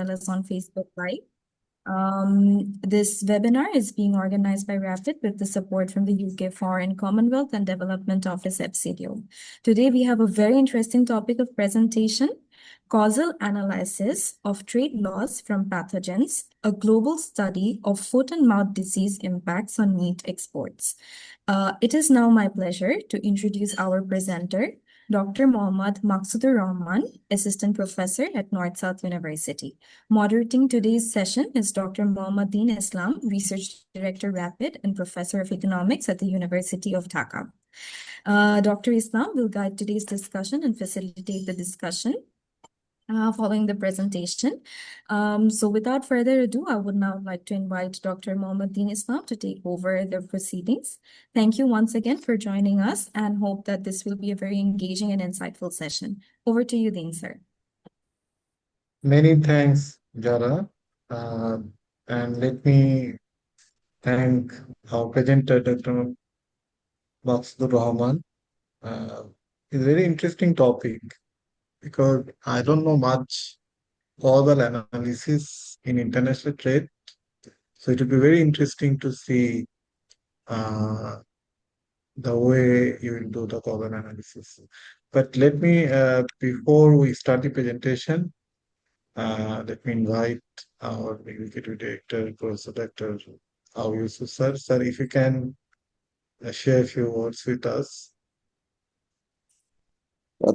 well as on Facebook Live. This webinar is being organized by Rapid with the support from the UK Foreign Commonwealth and Development Office FCDO. Today, we have a very interesting topic of presentation, Causal Analysis of Trade Laws from Pathogens, a global study of foot and mouth disease impacts on meat exports. It is now my pleasure to introduce our presenter, Dr. Mohammad Maqsudur Rahman, Assistant Professor at North-South University. Moderating today's session is Dr. Mohammad Deen Islam, Research Director Rapid and Professor of Economics at the University of Dhaka. Dr. Islam will guide today's discussion and facilitate the discussion following the presentation. So without further ado, I would now like to invite Dr. Mohammad Deen Islam to take over the proceedings. Thank you once again for joining us and hope that this will be a very engaging and insightful session. Over to you, Deen, sir. Many thanks, Jara. And let me thank our presenter, Dr. Maqsudur Rahman. It's a very interesting topic because I don't know much causal analysis in international trade. So it will be very interesting to see the way you will do the causal analysis. But let me, before we start the presentation, let me invite our Executive Director, Professor Dr. Yusuf sir. Sir, if you can share a few words with us.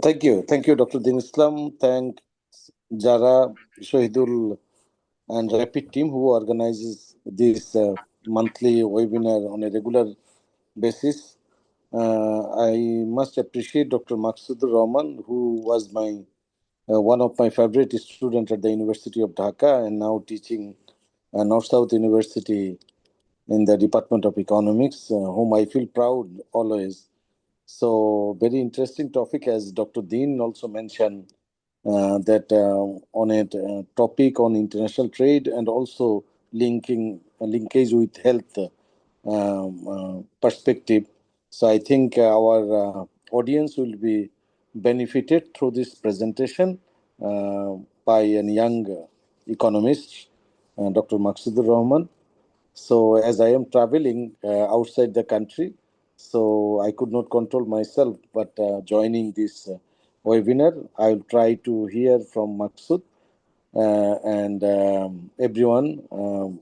Thank you, Dr. Deen Islam. Thank Jara, Shahidul, and Rapid team who organizes this monthly webinar on a regular basis. I must appreciate Dr. Maqsudur Rahman, who was my one of my favorite students at the University of Dhaka and now teaching North-South University in the Department of Economics, whom I feel proud always. So very interesting topic, as Dr. Deen also mentioned, that on a topic on international trade and also linkage with health perspective. So I think our audience will be benefited through this presentation by a young economist, Dr. Maqsudur Rahman. So as I am traveling outside the country, so I could not control myself, but joining this webinar, I will try to hear from Maqsud and everyone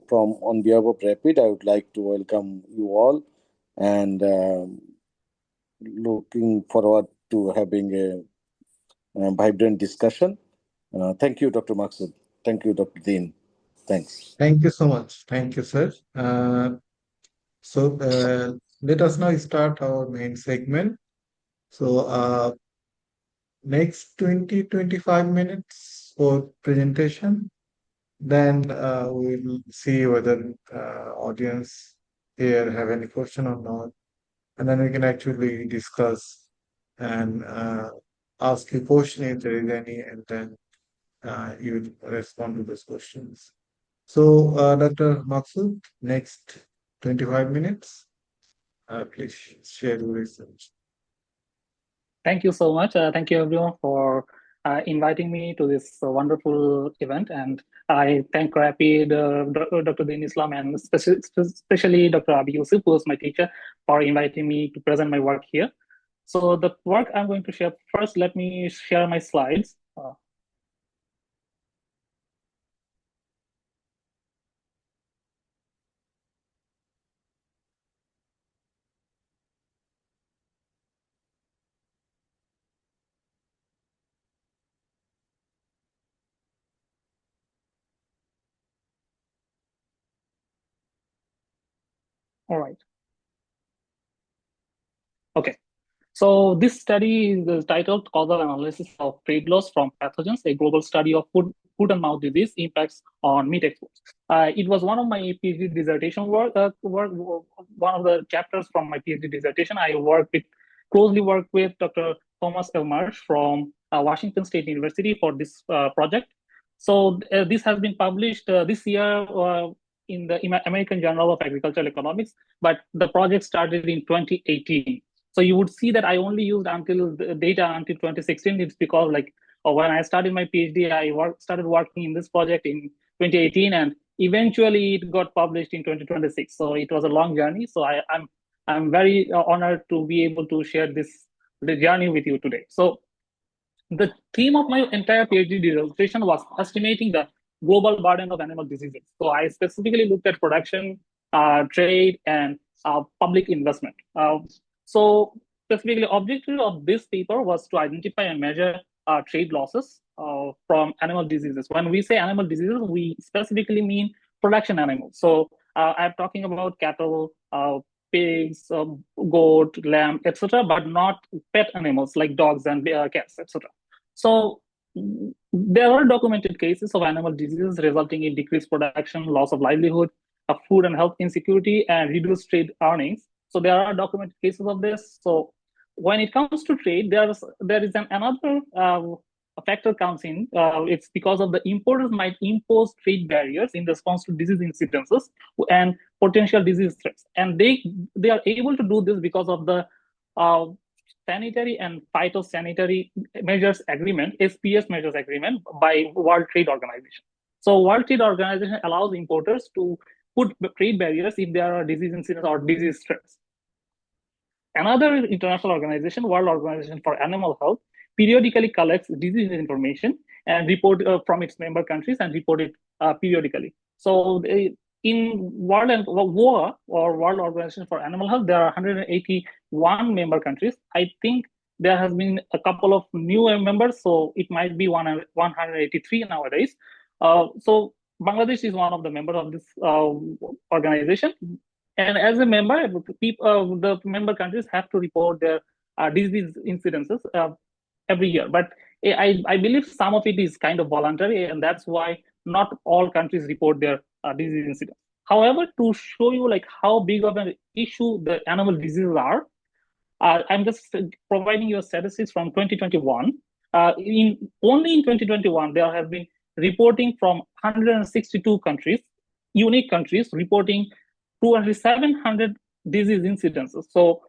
from on behalf of Rapid. I would like to welcome you all and looking forward to having a vibrant discussion. Thank you, Dr. Maqsud. Thank you, Dr. Deen. Thanks. Thank you so much. Thank you, sir. Let us now start our main segment. So next 20-25 minutes for presentation. Then we'll see whether audience here have any question or not. And then we can actually discuss and ask a question if there is any, and then you respond to those questions. So, Dr. Maqsud, next 25 minutes, please share your research. Thank you so much. Thank you, everyone, for inviting me to this wonderful event. And I thank Rapid, Dr. Deen Islam, and especially Dr. Abi Yusuf, who was my teacher, for inviting me to present my work here. So the work I'm going to share, first, let me share my slides. All right. Okay. So this study is titled Causal Analysis of Trade Laws from Pathogens, a global study of foot and mouth disease impacts on meat exports. It was one of my PhD dissertation work, one of the chapters from my PhD dissertation. I closely worked with Dr. Thomas Elmarsh from Washington State University for this project. So this has been published this year in the American Journal of Agricultural Economics, but the project started in 2018. So you would see that I only used until the data until 2016. It's because When I started my PhD, I started working in this project in 2018, and eventually it got published in 2026. So it was a long journey. So I'm very honored to be able to share the journey with you today. So the theme of my entire PhD dissertation was estimating the global burden of animal diseases. So I specifically looked at production, trade, and public investment. So specifically, objective of this paper was to identify and measure trade losses from animal diseases. When we say animal diseases, we specifically mean production animals. So I'm talking about cattle, pigs, goat, lamb, etc., but not pet animals like dogs and cats, etc. So there are documented cases of animal diseases resulting in decreased production, loss of livelihood, food and health insecurity, and reduced trade earnings. So there are documented cases of this. So when it comes to trade, there is another factor comes in. It's because of the importers might impose trade barriers in response to disease incidences and potential disease threats, and they are able to do this because of the Sanitary and Phytosanitary Measures Agreement, SPS Measures Agreement by World Trade Organization. So World Trade Organization allows importers to put trade barriers if there are disease incidents or disease threats. Another international organization, World Organization for Animal Health, periodically collects disease information and report from its member countries and report it periodically. So in WOA, or World Organization for Animal Health, there are 181 member countries. I think there has been a couple of new members, so it might be 183 nowadays. So Bangladesh is one of the members of this organization. And as a member, the member countries have to report their disease incidences every year. But I believe some of it is kind of voluntary, and that's why not all countries report their disease incidents. However, to show you like how big of an issue the animal diseases are, I'm just providing you statistics from 2021. Only in 2021, there have been reporting from 162 countries, unique countries, reporting 700 disease incidences. So,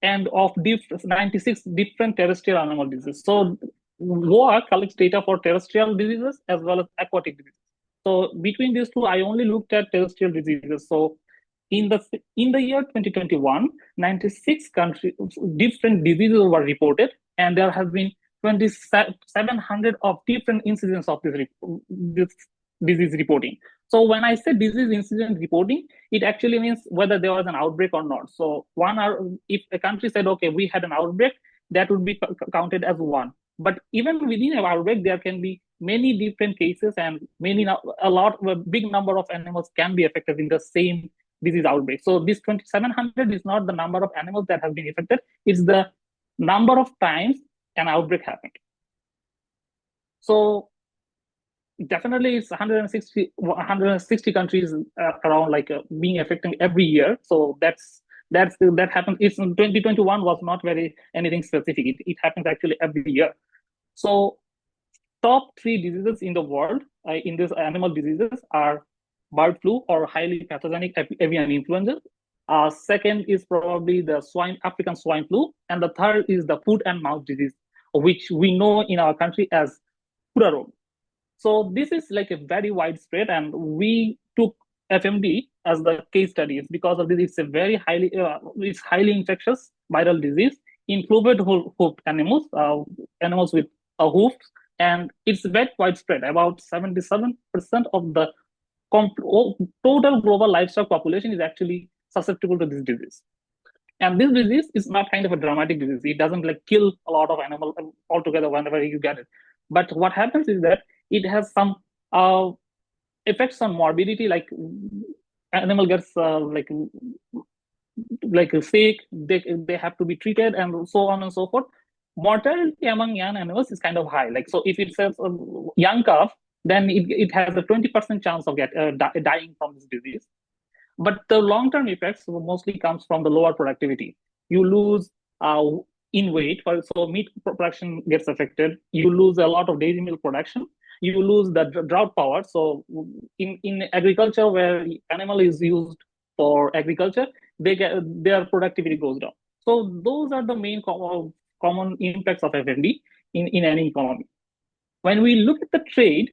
and of 96 different terrestrial animal diseases. So, WOA collects data for terrestrial diseases as well as aquatic diseases. So, between these two, I only looked at terrestrial diseases. So, in the year 2021, 96 countries different diseases were reported, and there have been 2,700 of different incidents of this disease reporting. So when I say disease incident reporting, it actually means whether there was an outbreak or not. So if a country said, okay, we had an outbreak, that would be counted as one. But even within an outbreak, there can be many different cases, and a big number of animals can be affected in the same disease outbreak. So this 2,700 is not the number of animals that have been affected, it's the number of times an outbreak happened. So definitely it's 160 countries around being affected every year. So that happens. It's 2021 was not very anything specific. It happens actually every year. So top 3 diseases in the world in these animal diseases are bird flu or highly pathogenic avian influenza. Second is probably the African swine flu, and the third is the foot and mouth disease, which we know in our country as Kura. So this is like a very widespread, and we took FMD as the case study. It's because of this. It's a very highly infectious viral disease in cloven hoofed animals, animals with hoofs, and it's very widespread. About 77% of the total global livestock population is actually susceptible to this disease. And this disease is not kind of a dramatic disease. It doesn't kill a lot of animals altogether whenever you get it. But what happens is that it has some effects on morbidity, like animal gets sick, they have to be treated, and so on and so forth. Mortality among young animals is kind of high. So if it's a young calf, then it has a 20% chance of dying from this disease. But the long-term effects mostly comes from the lower productivity. You lose in weight, so meat production gets affected. You lose a lot of dairy milk production. You lose the drought power. So in agriculture, where animal is used for agriculture, their productivity goes down. So those are the main common impacts of FMD. in any economy. When we look at the trade,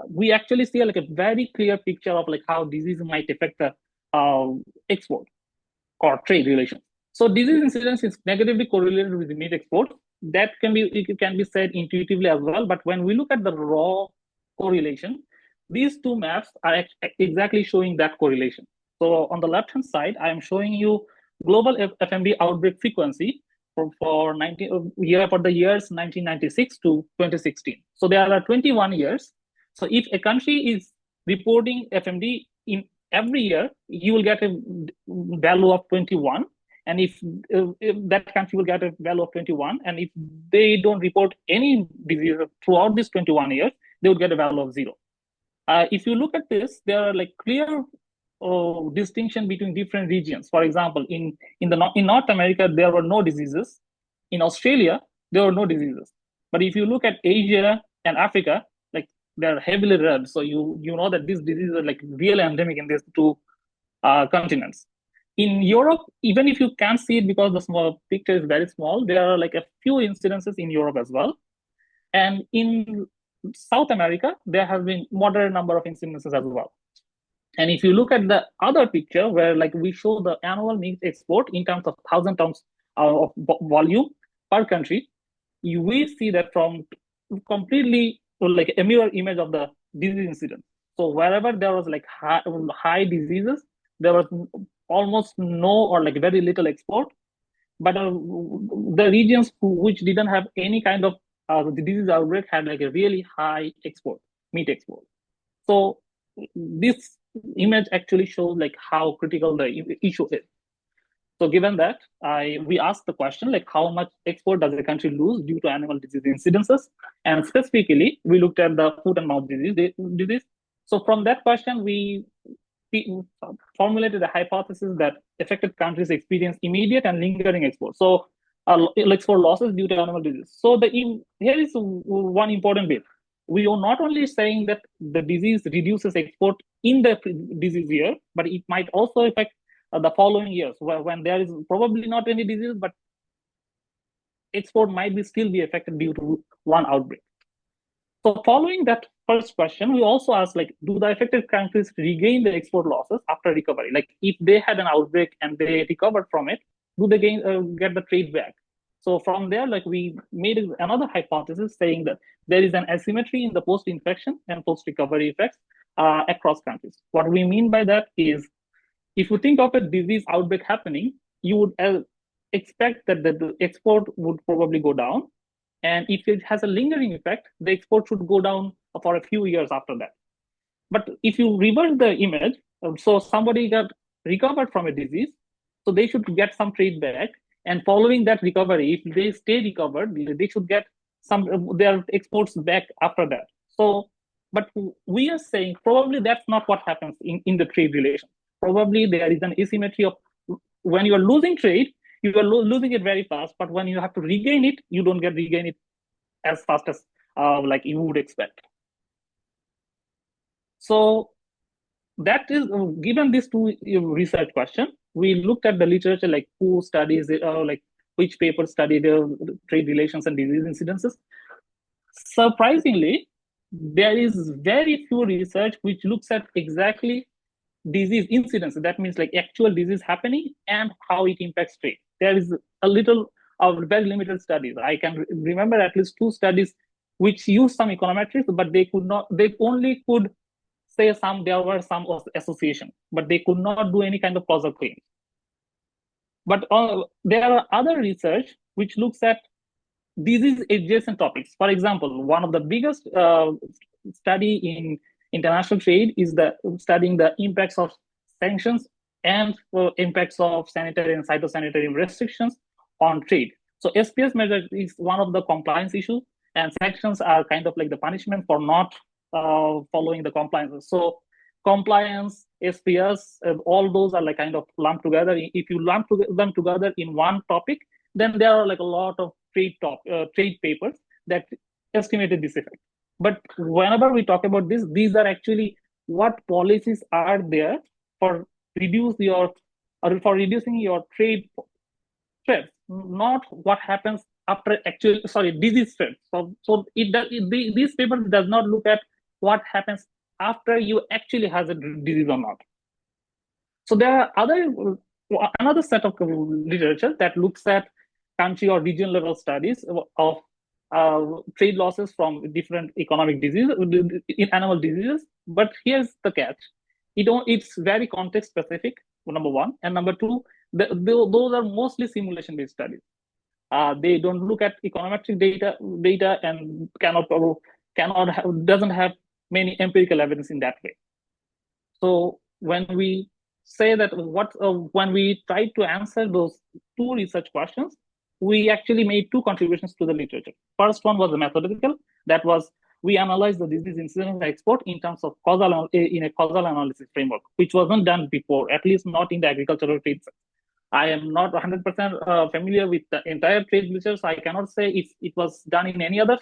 we actually see like a very clear picture of like how disease might affect the export or trade relations. So disease incidence is negatively correlated with the meat export. That it can be said intuitively as well. But when we look at the raw correlation, these two maps are exactly showing that correlation. So on the left-hand side, I am showing you global FMD outbreak frequency for the years 1996 to 2016. So there are 21 years. So if a country is reporting FMD in every year, you will get a value of 21. And if that country will get a value of 21, and if they don't report any disease throughout these 21 years, they would get a value of 0. If you look at this, there are like clear distinction between different regions. For example, in North America, there were no diseases. In Australia, there were no diseases. But if you look at Asia and Africa, like they're heavily red. So you know that these diseases are like really endemic in these two continents. In Europe, even if you can't see it because the small picture is very small, there are like a few incidences in Europe as well. And in South America, there have been moderate number of incidences as well. And if you look at the other picture where like we show the annual meat export in terms of 1,000 tons of volume per country, we see that from completely like a mirror image of the disease incidence. So wherever there was like high diseases, there was almost no or like very little export. But the regions which didn't have any kind of the disease outbreak had like a really high export, meat export. So this image actually shows like how critical the issue is. So given that, we asked the question like how much export does a country lose due to animal disease incidences, and specifically we looked at the foot and mouth disease. So from that question, we formulated a hypothesis that affected countries experience immediate and lingering export. So export losses due to animal disease. So here is one important bit. We are not only saying that the disease reduces export in the disease year, but it might also affect the following years when there is probably not any disease, but export might still be affected due to one outbreak. So following that first question, we also asked like, do the affected countries regain the export losses after recovery? Like if they had an outbreak and they recovered from it, do they get the trade back? So from there, like we made another hypothesis saying that there is an asymmetry in the post-infection and post-recovery effects across countries. What we mean by that is, if you think of a disease outbreak happening, you would expect that the export would probably go down. And if it has a lingering effect, the export should go down for a few years after that. But if you reverse the image, so somebody got recovered from a disease, so they should get some trade back. And following that recovery, if they stay recovered, they should get their exports back after that. So, but we are saying probably that's not what happens in the trade relation. Probably there is an asymmetry of when you are losing trade, you are losing it very fast, but when you have to regain it, you don't regain it as fast as like you would expect. So that is given these two research questions, we looked at the literature, like who studies it, like which papers study the trade relations and disease incidences. Surprisingly, there is very few research which looks at exactly disease incidence. That means like actual disease happening and how it impacts trade. There is a little of very limited studies. I can remember at least 2 studies which use some econometrics, but they only could say there were some association, but they could not do any kind of causal claim. But there are other research which looks at disease adjacent topics. For example, one of the biggest study in international trade is studying the impacts of sanctions and impacts of sanitary and phytosanitary restrictions on trade. So SPS measure is one of the compliance issues, and sanctions are kind of like the punishment for not following the compliance. So compliance, SPS, all those are like kind of lumped together. If you lump them together in one topic, then there are like a lot of trade papers that estimated this effect. But whenever we talk about this, these are actually what policies are there for reducing your trade threats, not what happens after actual, sorry, disease spread. So this paper does not look at what happens after you actually has a disease or not. So there are another set of literature that looks at country or region level studies of trade losses from different economic diseases, in animal diseases. But here's the catch: it's very context specific. Number one, and number two, those are mostly simulation based studies. They don't look at econometric data and doesn't have many empirical evidence in that way. So when we say that when we tried to answer those two research questions, we actually made two contributions to the literature. First one was the methodological. That was, we analyzed the disease incidence and export in terms of in a causal analysis framework, which wasn't done before, at least not in the agricultural trade sector. I am not 100% familiar with the entire trade literature, so I cannot say if it was done in any other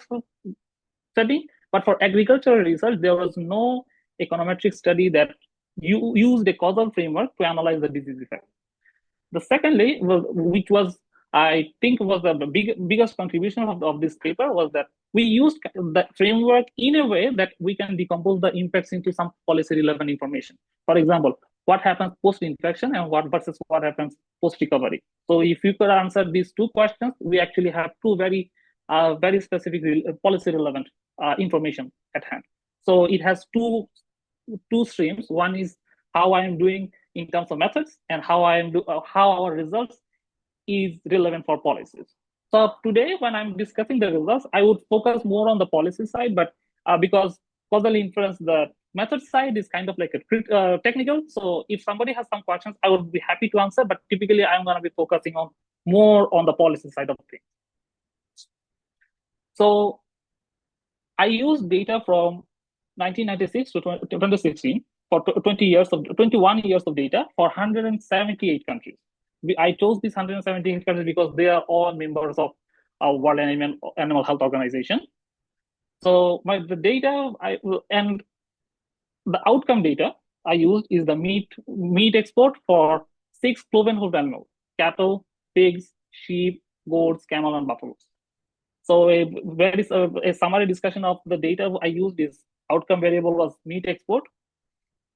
study. But for agricultural research, there was no econometric study that used a causal framework to analyze the disease effect. The secondly, which was, I think, was the biggest contribution of this paper, was that we used the framework in a way that we can decompose the impacts into some policy relevant information. For example, what happens post-infection and versus what happens post-recovery. So if you could answer these two questions, we actually have two very specific policy relevant information at hand. So it has two streams. One is how I am doing in terms of methods, and how our results is relevant for policies. So today, when I'm discussing the results, I would focus more on the policy side, but because causal inference, the method side is kind of like a technical. So if somebody has some questions, I would be happy to answer, but typically I'm going to be focusing on more on the policy side of things. So I used data from 1996 to 2016 for 21 years of data for 178 countries. I chose these 178 countries because they are all members of our World Animal Health Organization. So the data and the outcome data I used is the meat export for 6 cloven hoof animals: cattle, pigs, sheep, goats, camel, and buffaloes. So a summary discussion of the data I used is outcome variable was meat export.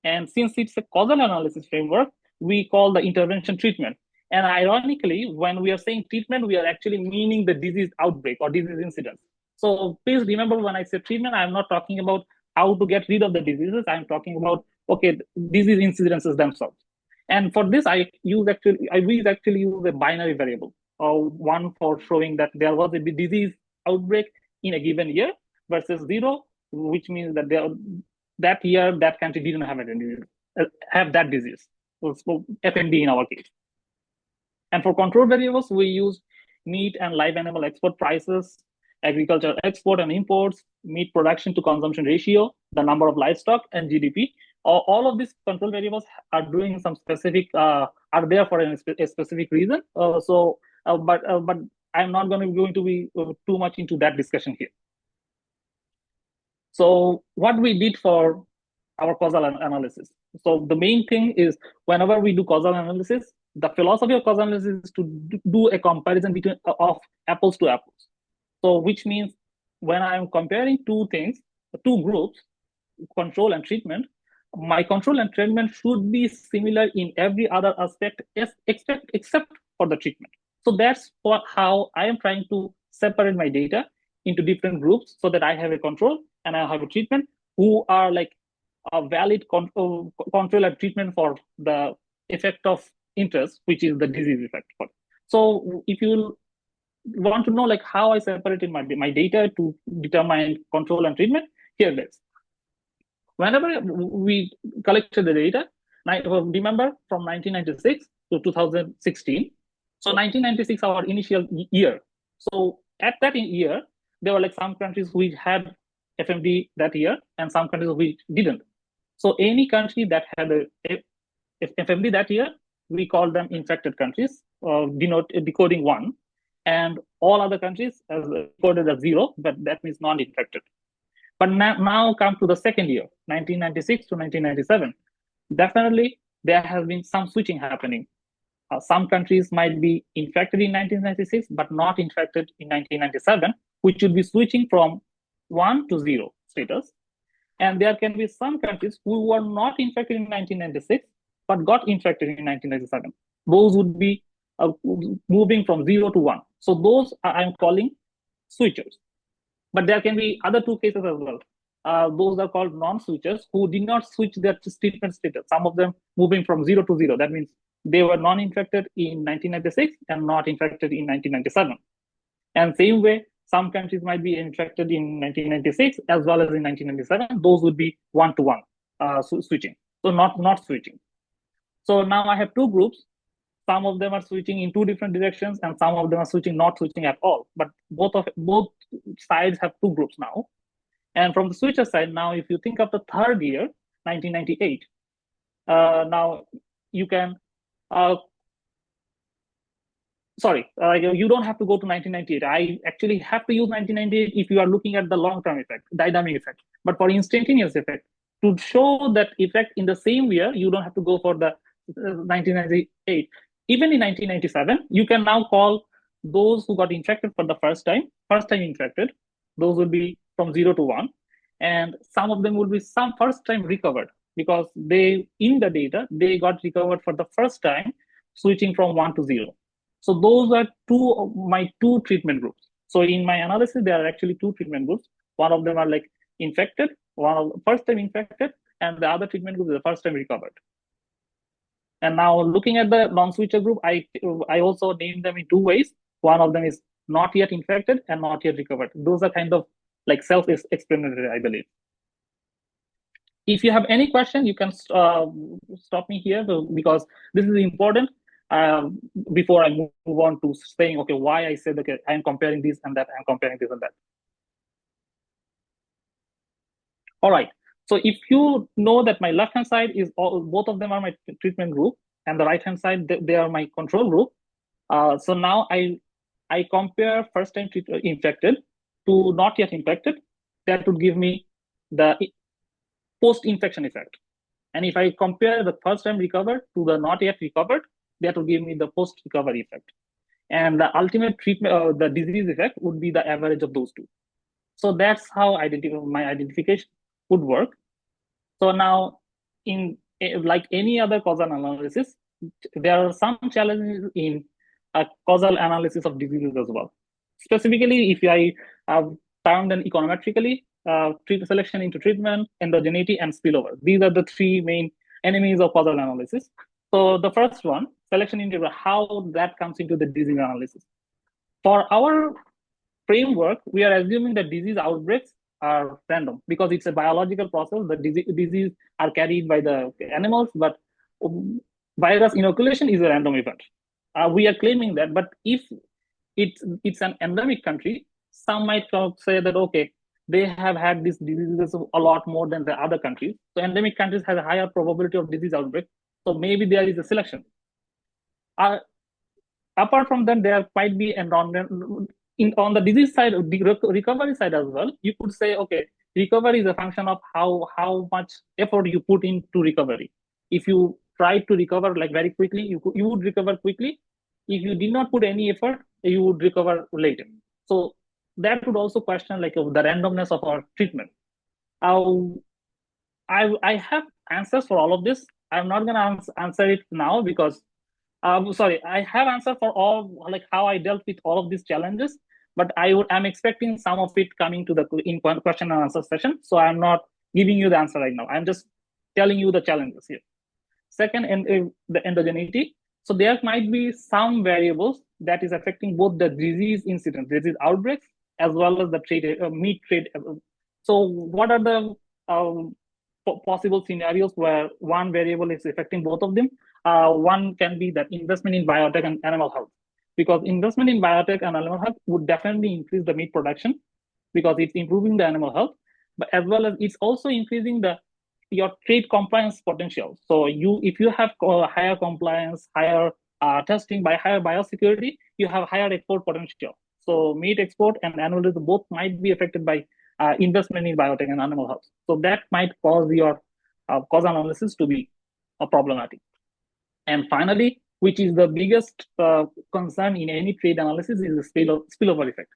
And since it's a causal analysis framework, we call the intervention treatment. And ironically, when we are saying treatment, we are actually meaning the disease outbreak or disease incidence. So please remember, when I say treatment, I'm not talking about how to get rid of the diseases. I'm talking about, okay, disease incidences themselves. And for this, we actually use a binary variable, one for showing that there was a disease outbreak in a given year, versus 0, which means that that year that country didn't have that disease. So FMD in our case. And for control variables, we use meat and live animal export prices, agricultural export and imports, meat production to consumption ratio, the number of livestock, and GDP. All of these control variables are doing some specific, are there for a specific reason. But I'm not going to be too much into that discussion here. So what we did for our causal analysis. So the main thing is, whenever we do causal analysis, the philosophy of causal analysis is to do a comparison of apples to apples. So which means when I'm comparing two groups, control and treatment, my control and treatment should be similar in every other aspect except for the treatment. So that's how I am trying to separate my data into different groups, so that I have a control and I have a treatment who are like a valid control and treatment for the effect of interest, which is the disease effect. So if you want to know like how I separated my data to determine control and treatment, here it is. Whenever we collected the data, remember from 1996 to 2016. So 1996, our initial year. So at that year, there were like some countries which had FMD that year and some countries which didn't. So any country that had a FMD that year, we call them infected countries, decoding 1, and all other countries as decoded as 0, but that means non-infected. But now come to the second year, 1996 to 1997. Definitely, there has been some switching happening. Some countries might be infected in 1996, but not infected in 1997, which would be switching from 1 to 0 status. And there can be some countries who were not infected in 1996, but got infected in 1997. Those would be moving from 0 to 1. So those I'm calling switchers. But there can be other two cases as well. Those are called non-switchers who did not switch their treatment status. Some of them moving from 0 to 0. That means they were non-infected in 1996 and not infected in 1997. And same way, some countries might be infected in 1996 as well as in 1997. Those would be one-to-one switching. So not switching. So now I have two groups. Some of them are switching in two different directions, and some of them are not switching at all. But both sides have two groups now. And from the switcher side, now if you think of the third year, 1998, now you can you don't have to go to 1998. I actually have to use 1998 if you are looking at the long-term effect, dynamic effect. But for instantaneous effect, to show that effect in the same year, you don't have to go for the 1998. Even in 1997, you can now call those who got infected for the first time infected. Those will be from 0 to 1. And some of them will be some first time recovered because in the data, they got recovered for the first time, switching from 1 to 0. So those are my two treatment groups. So in my analysis, there are actually two treatment groups. One of them are like infected, one of first time infected, and the other treatment group is the first time recovered. And now looking at the non-switcher group, I also named them in two ways. One of them is not yet infected and not yet recovered. Those are kind of like self-explanatory, I believe. If you have any question, you can stop me here because this is important. Before I move on to saying, okay, why I said, okay, I'm comparing this and that, I'm comparing this and that. All right. So if you know that my left-hand side is both of them are my treatment group, and the right-hand side, they are my control group. So now I compare first-time infected to not yet infected. That would give me the post-infection effect. And if I compare the first-time recovered to the not yet recovered, that will give me the post-recovery effect. And the ultimate treatment, the disease effect would be the average of those two. So that's how my identification would work. So now, in like any other causal analysis, there are some challenges in causal analysis of diseases as well. Specifically, if I have found an econometrically, selection into treatment, endogeneity, and spillover. These are the three main enemies of causal analysis. So the first one, selection into how that comes into the disease analysis. For our framework, we are assuming that disease outbreaks are random because it's a biological process. The disease are carried by the animals, but virus inoculation is a random event. We are claiming that, but if it's an endemic country, some might say that, okay, they have had these diseases a lot more than the other countries. So endemic countries have a higher probability of disease outbreak. So maybe there is a selection. Apart from that, there might be on the disease side, the recovery side as well. You could say, okay, recovery is a function of how much effort you put into recovery. If you try to recover like very quickly, you would recover quickly. If you did not put any effort, you would recover later. So that would also question like the randomness of our treatment. I have answers for all of this. I'm not gonna answer it now because I have answer for all, like how I dealt with all of these challenges, but I'm expecting some of it coming to the question and answer session. So I'm not giving you the answer right now. I'm just telling you the challenges here. Second, the endogeneity. So there might be some variables that is affecting both the disease incidence, disease outbreaks, as well as the meat trade. So what are the possible scenarios where one variable is affecting both of them? One can be that investment in biotech and animal health, because investment in biotech and animal health would definitely increase the meat production because it's improving the animal health, but as well as it's also increasing your trade compliance potential. So if you have higher compliance, higher testing, by higher biosecurity, you have higher export potential. So meat export and animal health both might be affected by investment in biotech and animal health. So that might cause your causal analysis to be problematic. And finally, which is the biggest concern in any trade analysis, is the spillover effect.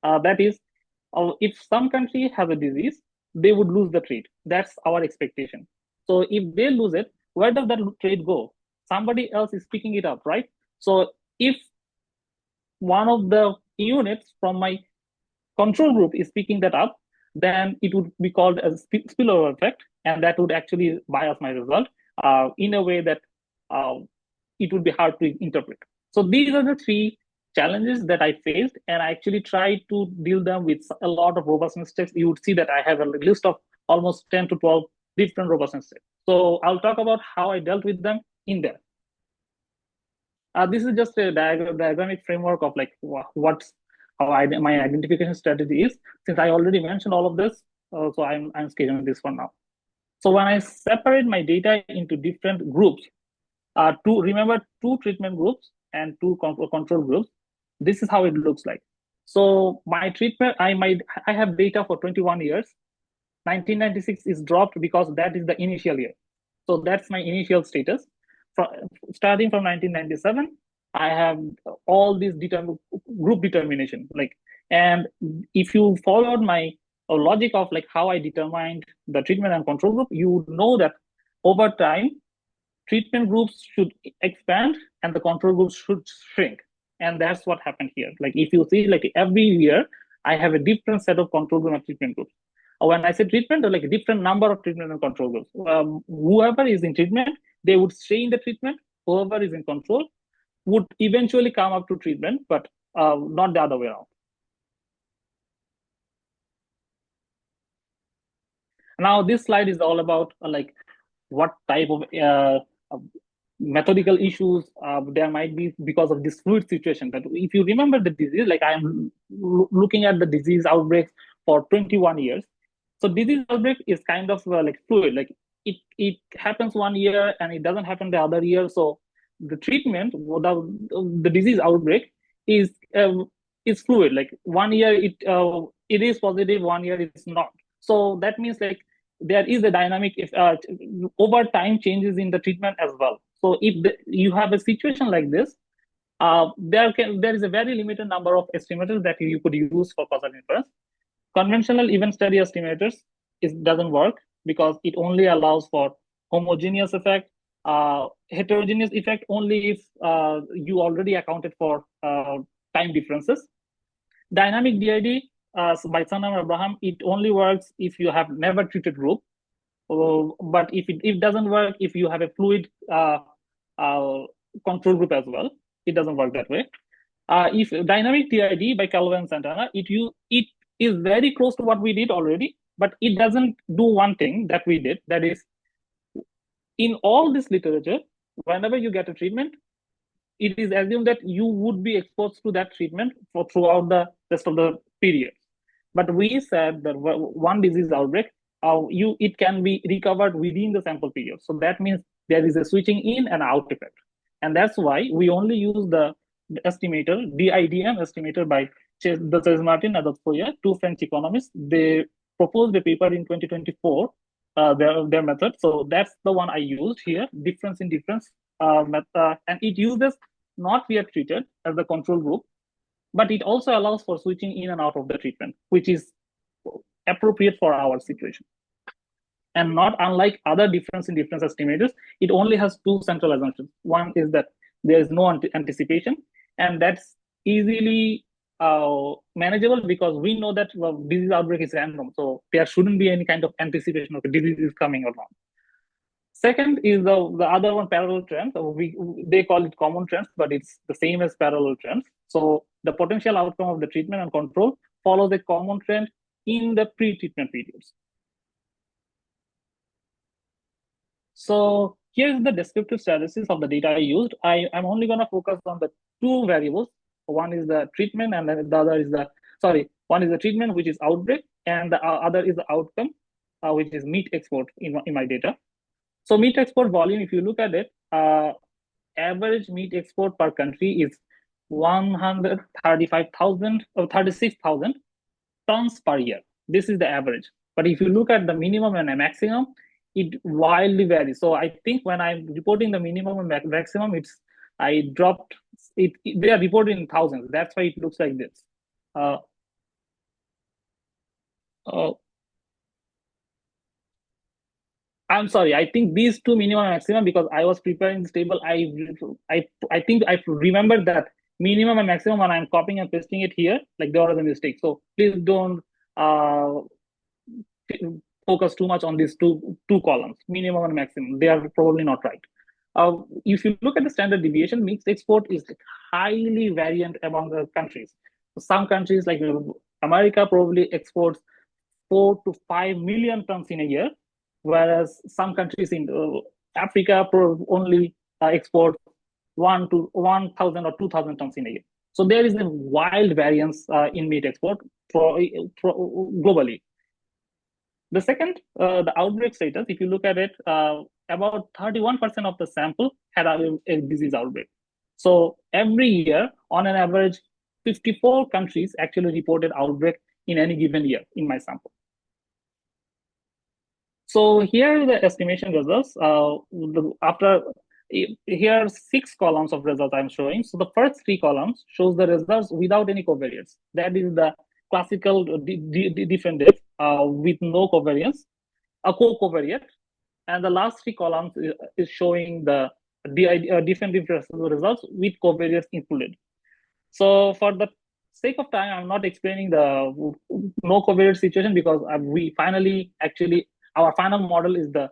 That is, if some country has a disease, they would lose the trade. That's our expectation. So if they lose it, where does that trade go? Somebody else is picking it up, right? So if one of the units from my control group is picking that up, then it would be called a spillover effect, and that would actually bias my result in a way that it would be hard to interpret. So these are the three challenges that I faced, and I actually tried to deal them with a lot of robustness tests. You would see that I have a list of almost 10 to 12 different robustness tests. So I'll talk about how I dealt with them in there. This is just a diagramic framework of like my identification strategy is. Since I already mentioned all of this, so I'm scheduling this for now. So when I separate my data into different groups, remember two treatment groups and two control groups, this is how it looks like. So my treatment, I have data for 21 years. 1996 is dropped because that is the initial year. So that's my initial status. Starting from 1997, I have all these group determination. And if you followed my logic of like how I determined the treatment and control group, you would know that over time, treatment groups should expand and the control groups should shrink. And that's what happened here. Like if you see, like every year, I have a different set of control group and treatment groups. When I say treatment, like a different number of treatment and control groups. Whoever is in treatment, they would stay in the treatment. Whoever is in control would eventually come up to treatment, but not the other way around. Now, this slide is all about like what type of methodical issues there might be because of this fluid situation. But if you remember the disease, like I'm looking at the disease outbreaks for 21 years. So disease outbreak is kind of like fluid, like it happens one year and it doesn't happen the other year. So the treatment, the disease outbreak is fluid. Like one year it is positive, one year it's not. So that means like there is a dynamic over time changes in the treatment as well. So if you have a situation like this, there is a very limited number of estimators that you could use for causal inference. Conventional event study estimators doesn't work because it only allows for homogeneous effect, heterogeneous effect only if you already accounted for time differences. Dynamic DID by Sanam Abraham, it only works if you have never treated group. But if it doesn't work if you have a fluid control group as well, it doesn't work that way. If dynamic TID by Calvo and Santana, it is very close to what we did already, but it doesn't do one thing that we did. That is, in all this literature, whenever you get a treatment, it is assumed that you would be exposed to that treatment throughout the rest of the period. But we said that one disease outbreak, it can be recovered within the sample period. So that means there is a switching in and out effect. And that's why we only use the estimator, DIDM estimator by Martin and Adotfoya, two French economists. They proposed a paper in 2024, their method. So that's the one I used here, difference in difference method. And it uses not we are treated as the control group, but it also allows for switching in and out of the treatment, which is appropriate for our situation. And not unlike other difference in difference estimators, it only has two central assumptions. One is that there is no anticipation, and that's easily manageable because we know that disease outbreak is random. So there shouldn't be any kind of anticipation of the disease is coming or not. Second is the other one, parallel trends. They call it common trends, but it's the same as parallel trends. So the potential outcome of the treatment and control follows a common trend in the pre-treatment periods. So here's the descriptive statistics of the data I used. I'm only going to focus on the two variables. One is the treatment, and then the other is one is the treatment, which is outbreak, and the other is the outcome, which is meat export in my data. So meat export volume, if you look at it, average meat export per country is 135,000 or 36,000 tons per year. This is the average. But if you look at the minimum and the maximum, it wildly varies. So I think when I'm reporting the minimum and maximum, it's I dropped it. They are reported in thousands. That's why it looks like this. I'm sorry. I think these two minimum and maximum, because I was preparing this table, I think I remember that minimum and maximum when I'm copying and pasting it here, like there was a mistake. So please don't focus too much on these two columns, minimum and maximum. They are probably not right. If you look at the standard deviation, mixed export is highly variant among the countries. Some countries like America probably exports 4 to 5 million tons in a year, whereas some countries in Africa only export 1,000 or 2,000 tons in a year. So there is a wild variance in meat export globally. The second, the outbreak status, if you look at it, about 31% of the sample had a disease outbreak. So every year, on an average, 54 countries actually reported outbreak in any given year in my sample. So here are the estimation results. Here are 6 columns of results I'm showing. So the first 3 columns shows the results without any covariates. That is the classical different dates with no covariance, a co-covariate. And the last 3 columns is showing the different results with covariates included. So for the sake of time, I'm not explaining the no covariate situation, because we finally actually, our final model is the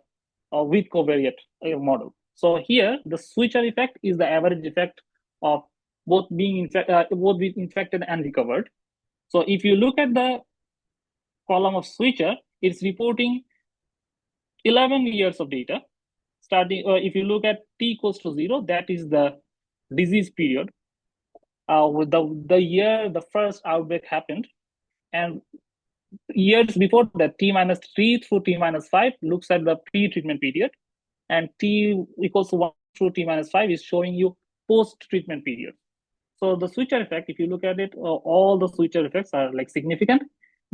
with covariate model. So here, the switcher effect is the average effect of both being infected and recovered. So if you look at the column of switcher, it's reporting 11 years of data. Starting, if you look at t equals to 0, that is the disease period. With the year the first outbreak happened, and years before that, t-3 through t-5 looks at the pre-treatment period, and t equals to 1 through t-5 is showing you post-treatment period. So the switcher effect, if you look at it, all the switcher effects are like significant.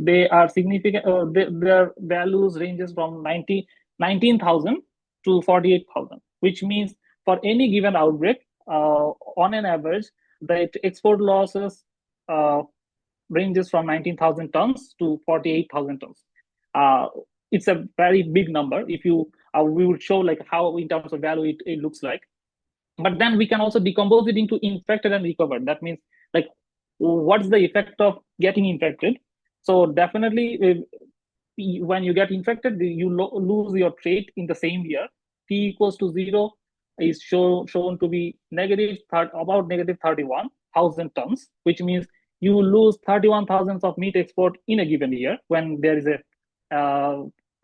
They are significant. Their values ranges from 19,000 to 48,000, which means for any given outbreak, on an average, the export losses ranges from 19,000 tons to 48,000 tons. It's a very big number. If you, we would show like how in terms of value it looks like. But then we can also decompose it into infected and recovered. That means like, what's the effect of getting infected? So definitely, when you get infected, you lose your trait in the same year. T equals to 0 is shown to be about negative 31,000 tons, which means you lose 31,000 of meat export in a given year when there is a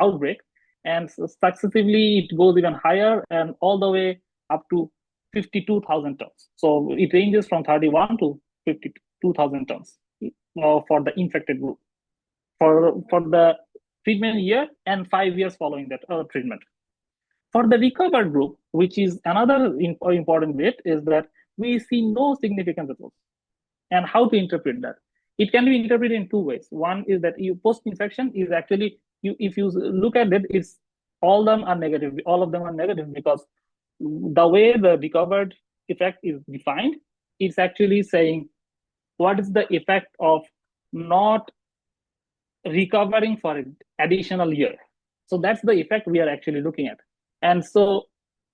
outbreak, and successively it goes even higher and all the way up to 52,000 tons. So it ranges from 31 to 52,000 tons for the infected group for the treatment year and 5 years following that treatment. For the recovered group, which is another important bit, is that we see no significant results. And how to interpret that? It can be interpreted in 2 ways. One is that post-infection is actually, if you look at it, it's all of them are negative because the way the recovered effect is defined, it's actually saying what is the effect of not recovering for an additional year. So that's the effect we are actually looking at. And so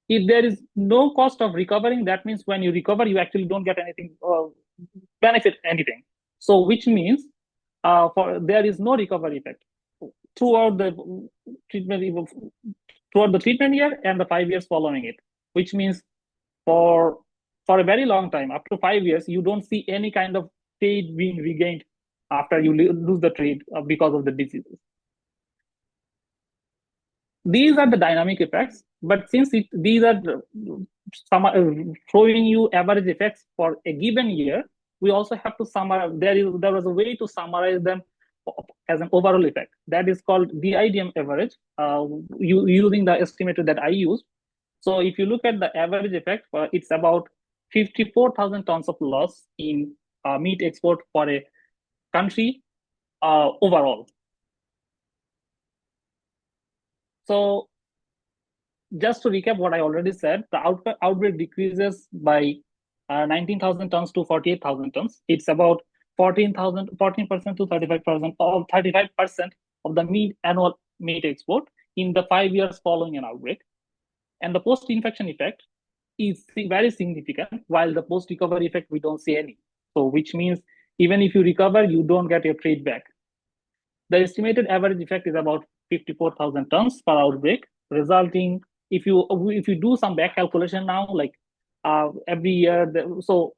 if there is no cost of recovering, that means when you recover, you actually don't get anything, benefit anything. So which means there is no recovery effect throughout the treatment year and the 5 years following it, which means for a very long time, up to 5 years, you don't see any kind of trait being regained after you lose the trait because of the diseases. These are the dynamic effects, but since these are showing you average effects for a given year, we also have to summarize. There was a way to summarize them as an overall effect. That is called DIDM average, using the estimator that I used. So if you look at the average effect, it's about 54,000 tons of loss in meat export for a country overall. So just to recap what I already said, the outbreak decreases by 19,000 tons to 48,000 tons. It's about 14% to 35% of 35% of the annual meat export in the 5 years following an outbreak. And the post-infection effect is very significant, while the post-recovery effect, we don't see any. So which means even if you recover, you don't get your trade back. The estimated average effect is about 54,000 tons per outbreak, resulting, if you do some back calculation now, like every year, so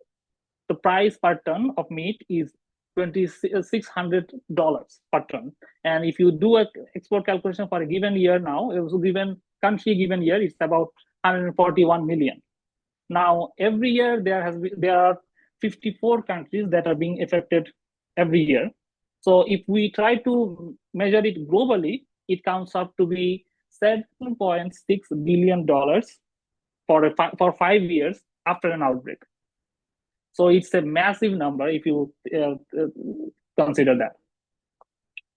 the price per ton of meat is $2,600 per ton. And if you do an export calculation for a given year now, it was given country given year, it's about 141 million. Now, every year there are 54 countries that are being affected every year. So if we try to measure it globally, it comes up to be $7.6 billion for 5 years after an outbreak. So it's a massive number if you consider that.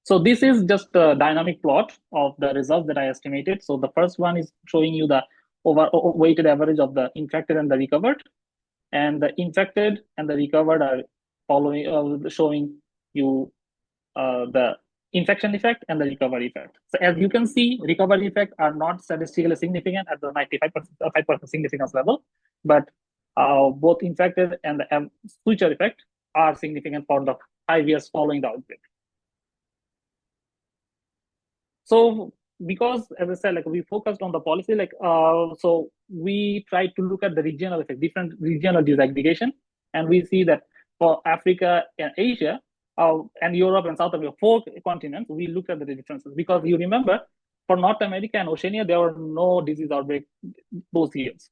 So this is just a dynamic plot of the results that I estimated. So the first one is showing you the weighted average of the infected and the recovered. And the infected and the recovered are showing you the infection effect and the recovery effect. So as you can see, recovery effect are not statistically significant at the 95% significance level, but both infected and the switcher effect are significant for the 5 years following the outbreak. So because, as I said, like we focused on the policy, like so we tried to look at the regional effect, different regional disaggregation, and we see that for Africa and Asia, and Europe and South America, 4 continents, we looked at the differences. Because you remember, for North America and Oceania, there were no disease outbreak those years.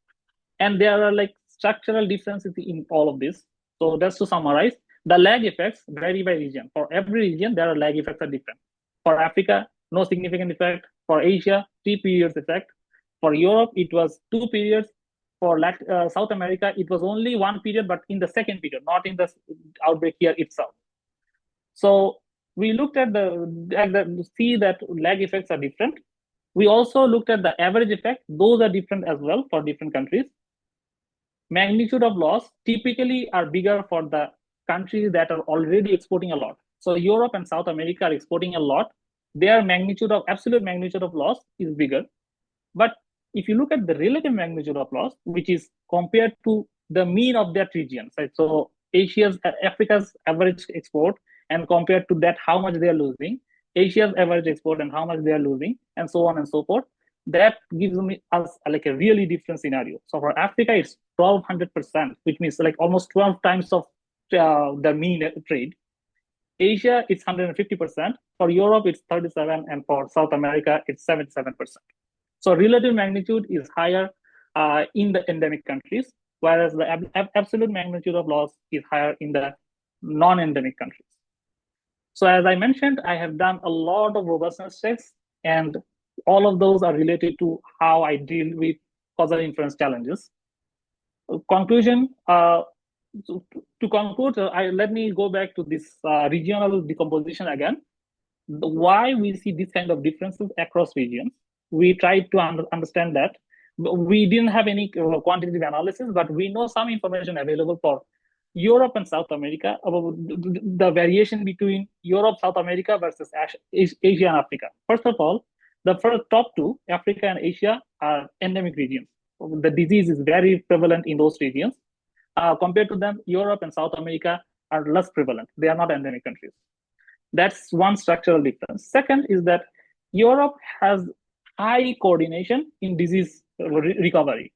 And there are like structural differences in all of this. So just to summarize, the lag effects vary by region. For every region, there are lag effects are different. For Africa, no significant effect. For Asia, 3 periods effect. For Europe, it was 2 periods. For South America, it was only 1 period, but in the second period, not in the outbreak year itself. So we looked at see that lag effects are different. We also looked at the average effect. Those are different as well for different countries. Magnitude of loss typically are bigger for the countries that are already exporting a lot. So Europe and South America are exporting a lot. Their absolute magnitude of loss is bigger. But if you look at the relative magnitude of loss, which is compared to the mean of that region, right? So Africa's average export, and compared to that, how much they are losing, Asia's average export and how much they are losing, and so on and so forth, that gives us like a really different scenario. So for Africa, it's 1,200%, which means like almost 12 times of the mean trade. Asia, it's 150%. For Europe, it's 37%, and for South America, it's 77%. So relative magnitude is higher in the endemic countries, whereas the absolute magnitude of loss is higher in the non-endemic countries. So as I mentioned, I have done a lot of robustness checks, and all of those are related to how I deal with causal inference challenges. Conclusion, to conclude, let me go back to this regional decomposition again. Why we see this kind of differences across regions. We tried to understand that. We didn't have any quantitative analysis, but we know some information available for Europe and South America about the variation between Europe, South America versus Asia and Africa. First of all, the top 2, Africa and Asia, are endemic regions. The disease is very prevalent in those regions. Compared to them, Europe and South America are less prevalent. They are not endemic countries. That's one structural difference. Second is that Europe has high coordination in disease recovery.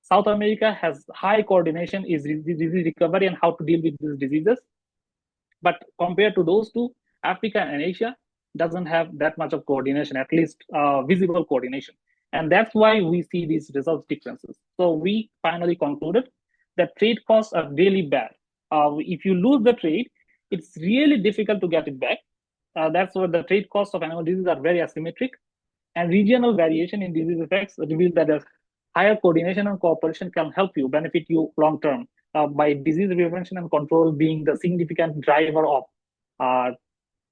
South America has high coordination in disease recovery and how to deal with these diseases. But compared to those two, Africa and Asia doesn't have that much of coordination, at least visible coordination. And that's why we see these results differences. So we finally concluded that trade costs are really bad. If you lose the trade, it's really difficult to get it back. That's why the trade costs of animal disease are very asymmetric. And regional variation in disease effects reveal that a higher coordination and cooperation can help you, benefit you long term, by disease prevention and control being the significant driver of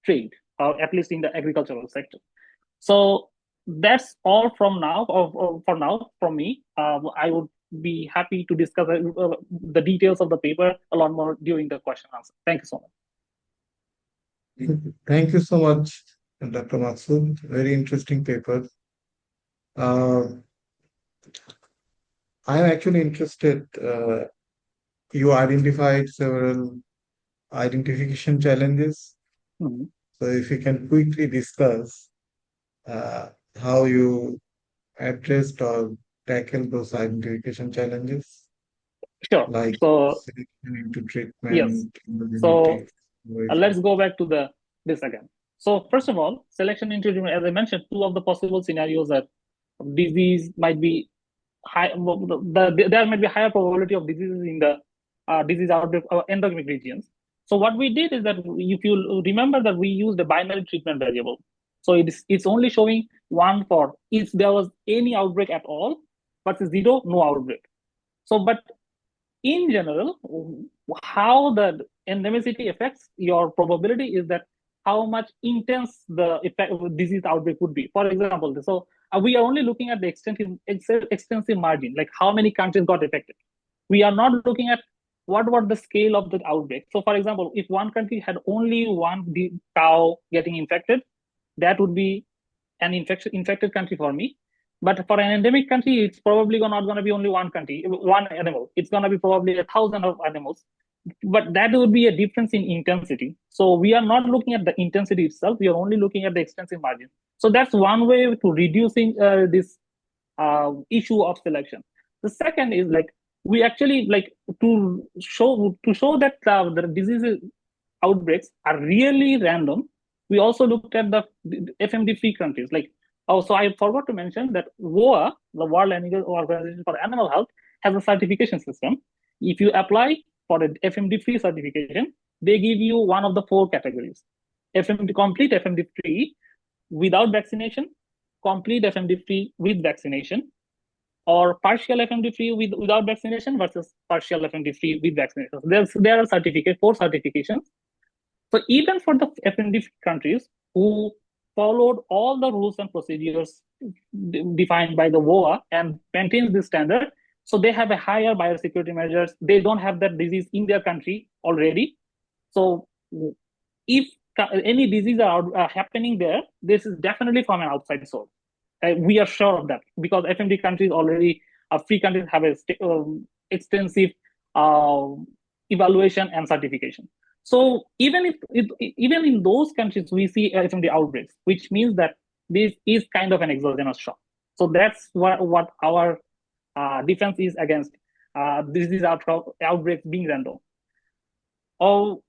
trade, at least in the agricultural sector. So that's all from now, for now from me. I would be happy to discuss the details of the paper a lot more during the question answer. Thank you so much. Thank you so much, Dr. Maksud. Very interesting paper. I'm actually interested. You identified several identification challenges. Mhm. So if you can quickly discuss how you addressed or tackled those identification challenges, Sure. like So selection into yes. treatment, So immunity. let's go back to this again. So first of all, selection into treatment, as I mentioned, two of the possible scenarios that disease might be high. There might be higher probability of diseases in the disease outbreak endemic regions. So what we did is that, if you remember, that we used a binary treatment variable. So it's only showing one for if there was any outbreak at all, but zero, no outbreak. So, but in general, how the endemicity affects your probability is that how much intense the effect of disease outbreak would be. For example, so we are only looking at the extensive margin, like how many countries got affected. We are not looking at what was the scale of the outbreak. So, for example, if one country had only one cow getting infected, that would be an infected country for me. But for an endemic country, it's probably not going to be only one country, one animal. It's going to be probably 1,000 of animals. But that would be a difference in intensity. So we are not looking at the intensity itself. We are only looking at the extensive margin. So that's one way to reducing this issue of selection. The second is, like, we actually, like, to show that the disease outbreaks are really random. We also looked at the FMD-free countries. Like, also, I forgot to mention that WOA, the World Organization for Animal Health, has a certification system. If you apply for an FMD-free certification, they give you one of the four categories: FMD complete, FMD-free without vaccination, complete FMD-free with vaccination, or partial FMD-free without vaccination versus partial FMD-free with vaccination. There are four certifications. So even for the FMD countries who followed all the rules and procedures defined by the WOA and maintains this standard, so they have a higher biosecurity measures. They don't have that disease in their country already. So if any disease are happening there, this is definitely from an outside source. We are sure of that, because FMD countries already, free countries have a extensive uh, evaluation and certification. So even even in those countries we see FMD outbreaks, which means that this is kind of an exogenous shock. So that's what our defense is against disease outbreaks being random. Oh,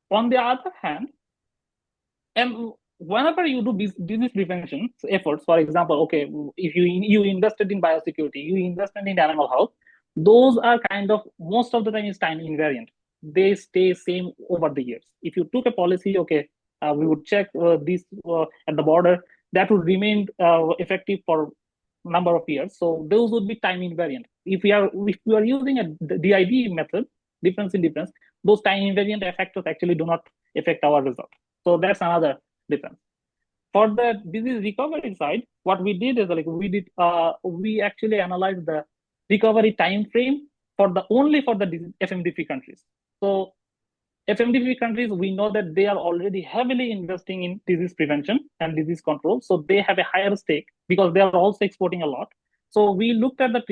on the other hand, and whenever you do disease prevention efforts, for example, okay, if you invested in biosecurity, you invested in animal health, those are kind of, most of the time, is time invariant. They stay same over the years. If you took a policy, okay, we would check this at the border, that would remain effective for number of years. So those would be time invariant. If we are using a DID method, difference in difference, those time invariant factors actually do not affect our result. So that's another difference. For the disease recovery side, what we did is, like, we actually analyzed the recovery time frame only for the FMD-free countries. So FMD-free countries, we know that they are already heavily investing in disease prevention and disease control. So they have a higher stake because they are also exporting a lot. So we looked at the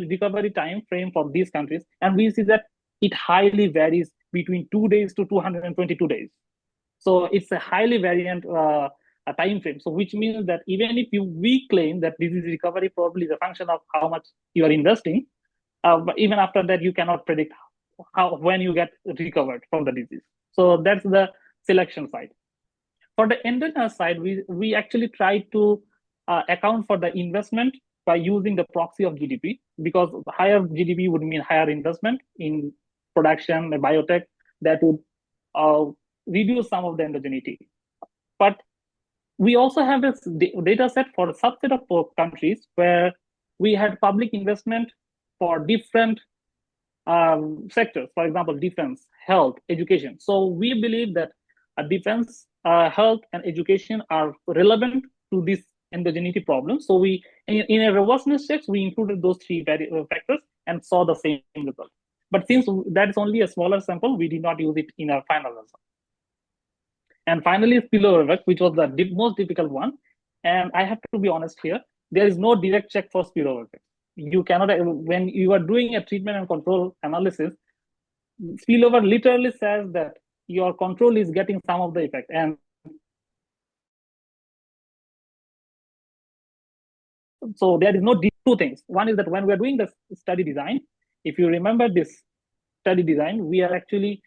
recovery time frame for these countries, and we see that it highly varies between 2 days to 222 days. So it's a highly variant a time frame. So which means that even if we claim that disease recovery probably is a function of how much you are investing, but even after that, you cannot predict when you get recovered from the disease. So that's the selection side. For the endogenous side, we actually try to account for the investment by using the proxy of GDP, because higher GDP would mean higher investment in production, biotech, that would uh, reduce some of the endogeneity. But we also have this data set for a subset of countries where we had public investment for different sectors, for example, defense, health, education. So we believe that defense, health, and education are relevant to this endogeneity problem. So we, in a robustness checks, we included those three factors and saw the same result. But since that is only a smaller sample, we did not use it in our final result. And finally, spillover effect, which was the most difficult one. And I have to be honest here, there is no direct check for spillover effect. You cannot, when you are doing a treatment and control analysis, spillover literally says that your control is getting some of the effect. And so there is no two things. One is that when we are doing the study design, if you remember this study design, we are actually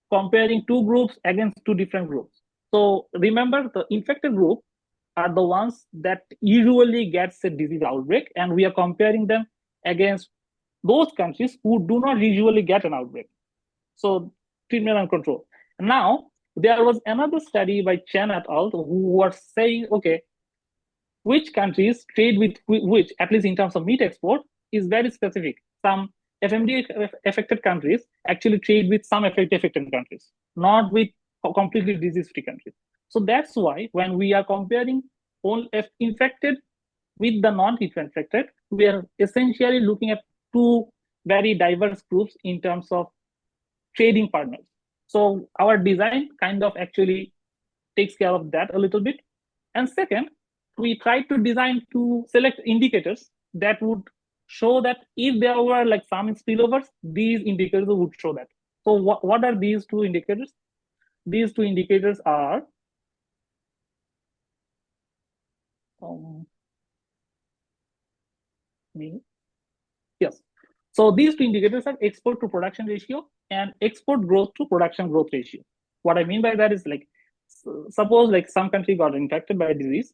comparing two groups against two different groups. So remember, the infected group are the ones that usually gets a disease outbreak, and we are comparing them against those countries who do not usually get an outbreak. So treatment and control. Now, there was another study by Chen et al. Who were saying, okay, which countries trade with which, at least in terms of meat export, is very specific. Some FMD affected countries actually trade with some affected countries, not with completely disease-free countries. So that's why when we are comparing all infected with the non-infected, we are essentially looking at two very diverse groups in terms of trading partners. So our design kind of actually takes care of that a little bit. And second, we tried to design to select indicators that would show that if there were like some spillovers, these indicators would show that. So what are these two indicators? These two indicators are yes. So these two indicators are export to production ratio and export growth to production growth ratio. What I mean by that is like, suppose like some country got infected by a disease.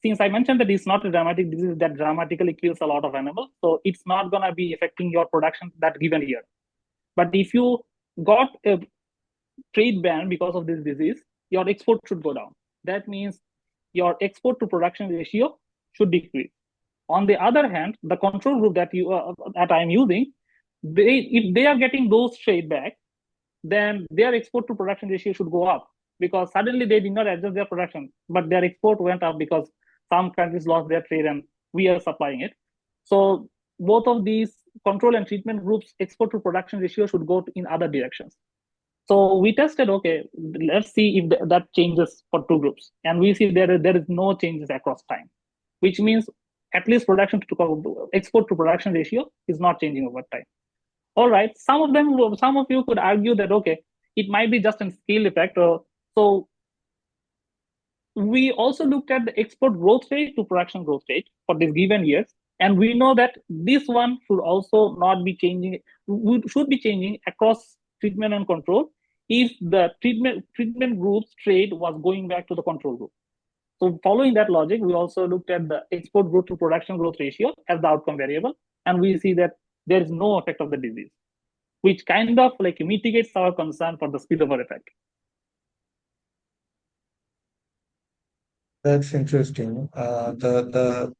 Since I mentioned that it's not a dramatic disease that dramatically kills a lot of animals, so it's not gonna be affecting your production that given year. But if you got a trade ban because of this disease, your export should go down. That means your export to production ratio should decrease. On the other hand, the control group that I'm using, if they are getting those trade back, then their export to production ratio should go up, because suddenly they did not adjust their production, but their export went up because some countries lost their trade and we are supplying it. So both of these control and treatment groups, export to production ratio should go in other directions. So we tested, okay, let's see if that changes for two groups. And we see there is no changes across time, which means at least production to export to production ratio is not changing over time. All right, some of you could argue that, okay, it might be just a scale effect. So we also looked at the export growth rate to production growth rate for this given years. And we know that this one should also not be changing, should be changing across treatment and control if the treatment group's trade was going back to the control group. So following that logic, we also looked at the export growth to production growth ratio as the outcome variable. And we see that there is no effect of the disease, which kind of like mitigates our concern for the spillover effect. That's interesting. The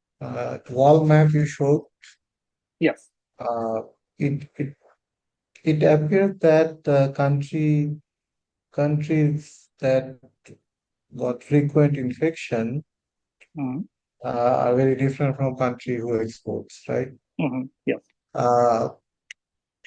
wall map you showed, Yes. It appears that the countries that got frequent infection are very different from country who exports, right? Yes.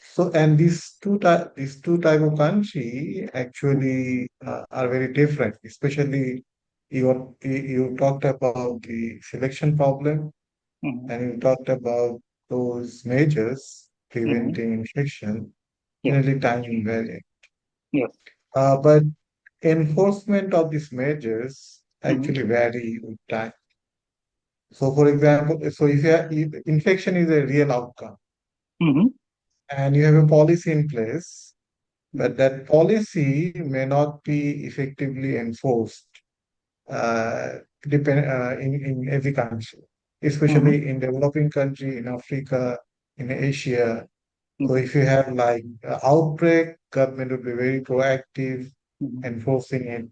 So, and these two type of country actually are very different. Especially you talked about the selection problem, and you talked about those measures preventing infection, generally time invariant. Yes. But enforcement of these measures actually vary with time. So, for example, so if infection is a real outcome, and you have a policy in place, but that policy may not be effectively enforced in every country, especially in developing country, in Africa, in Asia. So if you have like outbreak, government would be very proactive enforcing it.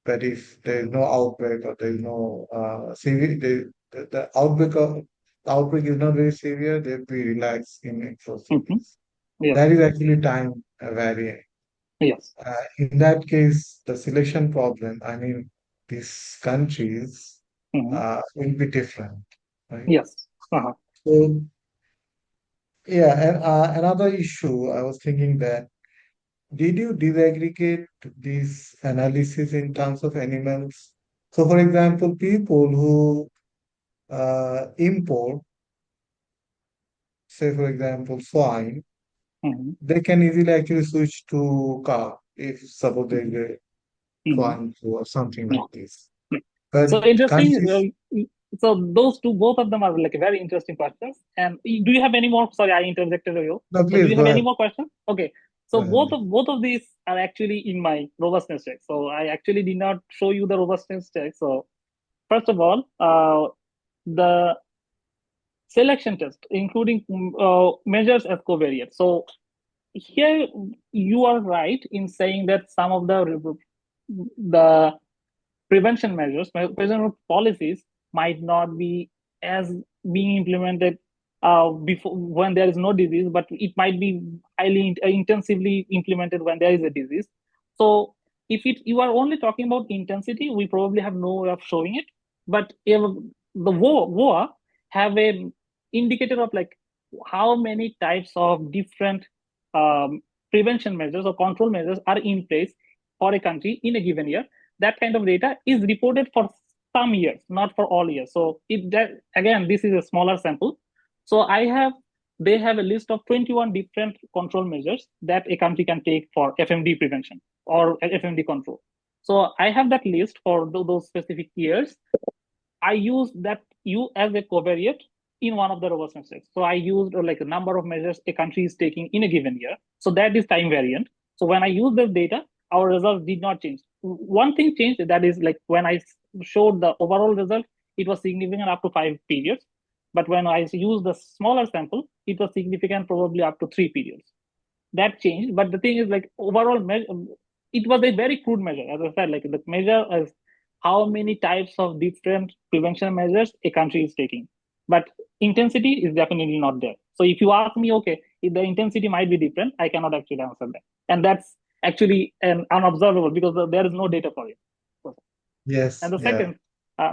But if there is no outbreak or there is no the outbreak is not very severe, they'll be relaxed in enforcing this. Yes. That is actually time varying. Yes. In that case, the selection problem, I mean, these countries Mhm. will be different, right? Yes. Uh-huh. So, yeah, and another issue I was thinking that did you disaggregate this analysis in terms of animals? So, for example, people who import, say, for example, swine, Mhm. they can easily actually switch to cow if suppose there is a Mhm. swine flu or something Yeah. like this. But So interesting. countries, So those two, both of them are like very interesting questions. And do you have any more? Sorry, I interjected you. no, So do please you go have any ahead. more questions? Okay. Go So ahead. both of these are actually in my robustness check. So I actually did not show you the robustness check. So first of all, the selection test, including measures as covariate. So here you are right in saying that some of the prevention measures, prevention policies might not be as being implemented before when there is no disease, but it might be highly intensively implemented when there is a disease. So if you are only talking about intensity, we probably have no way of showing it. But if the WOA have a indicator of like how many types of different um, prevention measures or control measures are in place for a country in a given year. That kind of data is reported for some years, not for all years. So it that, again, this is a smaller sample. So they have a list of 21 different control measures that a country can take for FMD prevention or FMD control. So I have that list for those specific years. I use that U as a covariate in one of the robustness checks. So I used like a number of measures a country is taking in a given year. So that is time variant. So when I use this data, our results did not change. One thing changed, that is like when I showed the overall result, it was significant up to 5 periods. But when I used the smaller sample, it was significant probably up to 3 periods. That changed. But the thing is, like overall, it was a very crude measure. As I said, like the measure is how many types of different prevention measures a country is taking. But intensity is definitely not there. So if you ask me, okay, if the intensity might be different, I cannot actually answer that. And that's actually an unobservable because there is no data for it. And Yes, yeah.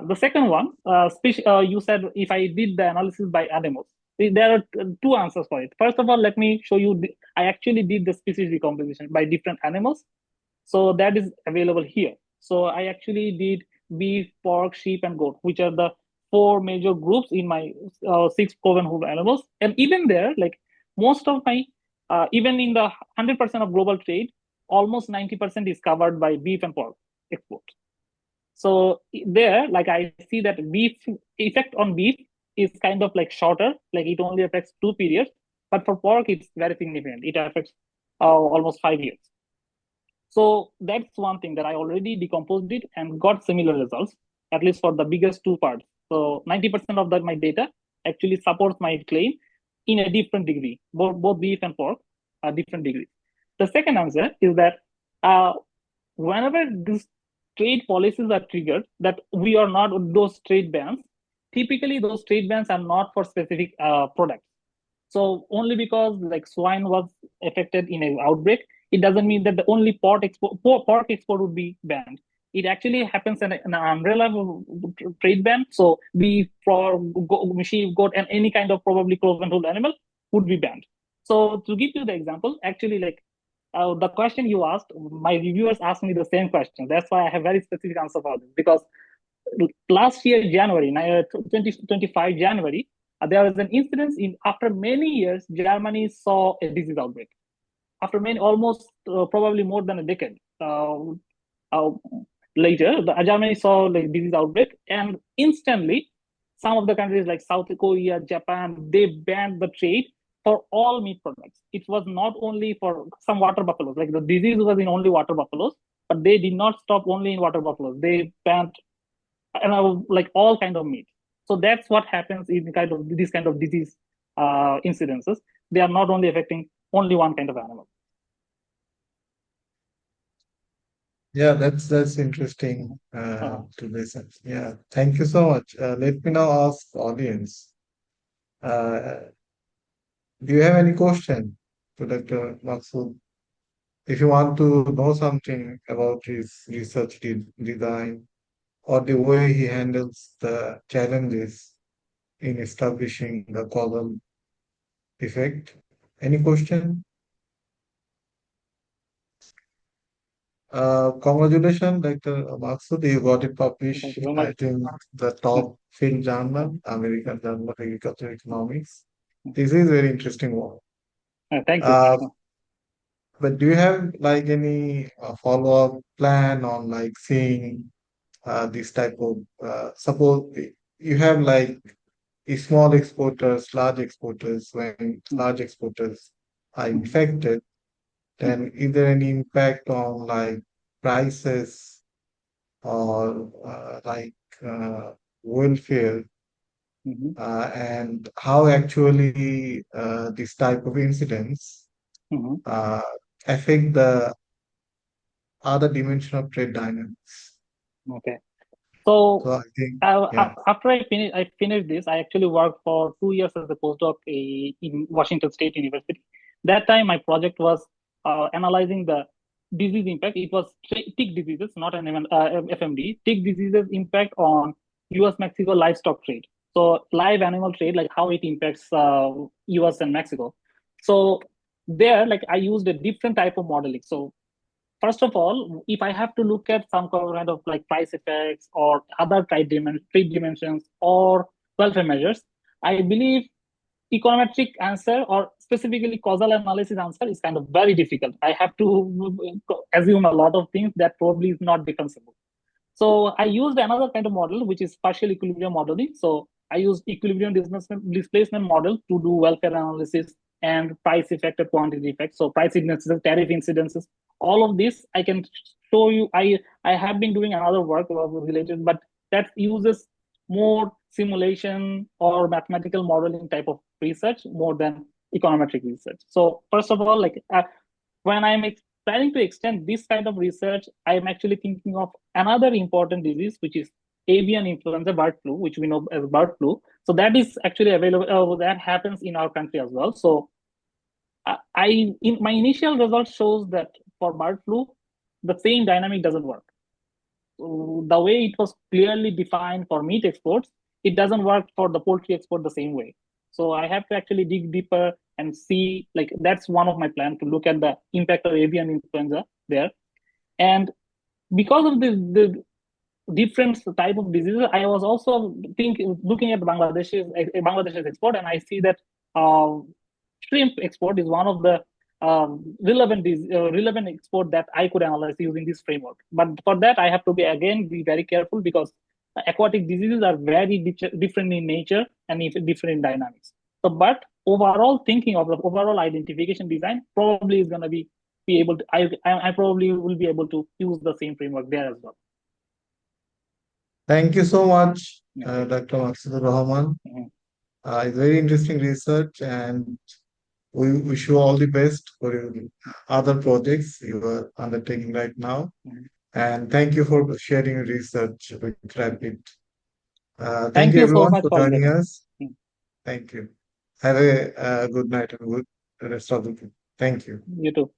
the second one, you said if I did the analysis by animals, there are two answers for it. First of all, let me show you. I actually did the species decomposition by different animals, so that is available here. So I actually did beef, pork, sheep, and goat, which are the four major groups in my six cloven hoof animals. And even there, like most of my, even in the 100% of global trade, almost 90% is covered by beef and pork export. So there, like I see that beef effect on beef is kind of like shorter, like it only affects 2 periods. But for pork, it's very significant. It affects almost 5 years. So that's one thing that I already decomposed it and got similar results, at least for the biggest two parts. So 90% of my data actually supports my claim in a different degree. Both beef and pork are different degrees. The second answer is that uh, whenever these trade policies are triggered, that we are not those trade bans, typically those trade bans are not for specific products. So only because like swine was affected in an outbreak, it doesn't mean that the only pork export would be banned. It actually happens in an umbrella trade ban. So beef, sheep, goat, and any kind of probably cloven hoof animal would be banned. So to give you the example, actually, like the question you asked, my reviewers asked me the same question. That's why I have very specific answer for this. Because last year, January, 2025 January, there was an incidence in after many years, Germany saw a disease outbreak. After many, almost probably more than a decade uh, later, Germany saw like disease outbreak, and instantly, some of the countries like South Korea, Japan, they banned the trade for all meat products. It was not only for some water buffaloes, like the disease was in only water buffaloes, but they did not stop only in water buffaloes. They banned like all kind of meat. So that's what happens in kind of these kind of disease incidences. They are not only affecting only one kind of animal. Yeah, that's interesting Uh, to listen. Yeah, thank you so much. Let me now ask the audience. Uh, do you have any question to Dr. Maksud? If you want to know something about his research design, or the way he handles the challenges in establishing the causal effect. Any question? Congratulations, Dr. Maksud. You got it Thank published, you very I much. think, the top field journal, American Journal of Agricultural Economics. This is very interesting one. Thank you. Uh, but do you have like any follow-up plan on like seeing this type of suppose you have like small exporters, large exporters. When large exporters are infected, then is there any impact on like prices or welfare, Mhm. and how actually this type of incidents Mhm. uh, affect the other dimension of trade dynamics. Okay. So So I think, yeah. after I finished this, I actually worked for 2 years as a postdoc in Washington State University. That time, my project was analyzing the disease impact. It was tick diseases, not an FMD. Tick diseases impact on U.S.-Mexico livestock trade. So live animal trade, like how it impacts U.S. and Mexico. So there, like I used a different type of modeling. So first of all, if I have to look at some kind of like price effects or other trade dimensions or welfare measures, I believe econometric answer or specifically causal analysis answer is kind of very difficult. I have to assume a lot of things that probably is not defensible. So I used another kind of model, which is partial equilibrium modeling. So I used equilibrium displacement model to do welfare analysis and price effect and quantity effect. So price incidences, tariff incidences, all of this I can show you. I have been doing another work related, but that uses more simulation or mathematical modeling type of research more than econometric research. So first of all, like when I'm planning to extend this kind of research, I'm actually thinking of another important disease, which is avian influenza bird flu, which we know as bird flu. So that is actually available. That happens in our country as well. So in my initial result shows that for bird flu, the same dynamic doesn't work. So the way it was clearly defined for meat exports, it doesn't work for the poultry export the same way. So I have to actually dig deeper and see, like that's one of my plans to look at the impact of avian influenza there. And because of the different type of diseases, I was also looking at Bangladesh's export, and I see that uh, shrimp export is one of the relevant export that I could analyze using this framework. But for that, I have to be very careful because aquatic diseases are very different in nature and different in dynamics. So, but overall thinking of the overall identification design probably is going to be able to. I probably will be able to use the same framework there as well. Thank you so much, Okay. Dr. Maksud Rahman. Mhm. It's very interesting research, and we wish you all the best for your other projects you are undertaking right now. Mhm. And thank you for sharing your research with Rapid. Thank Thank you you so everyone much for for joining inviting. us. Mm. Thank you. Have a good night and good rest of the day. Thank you. You too.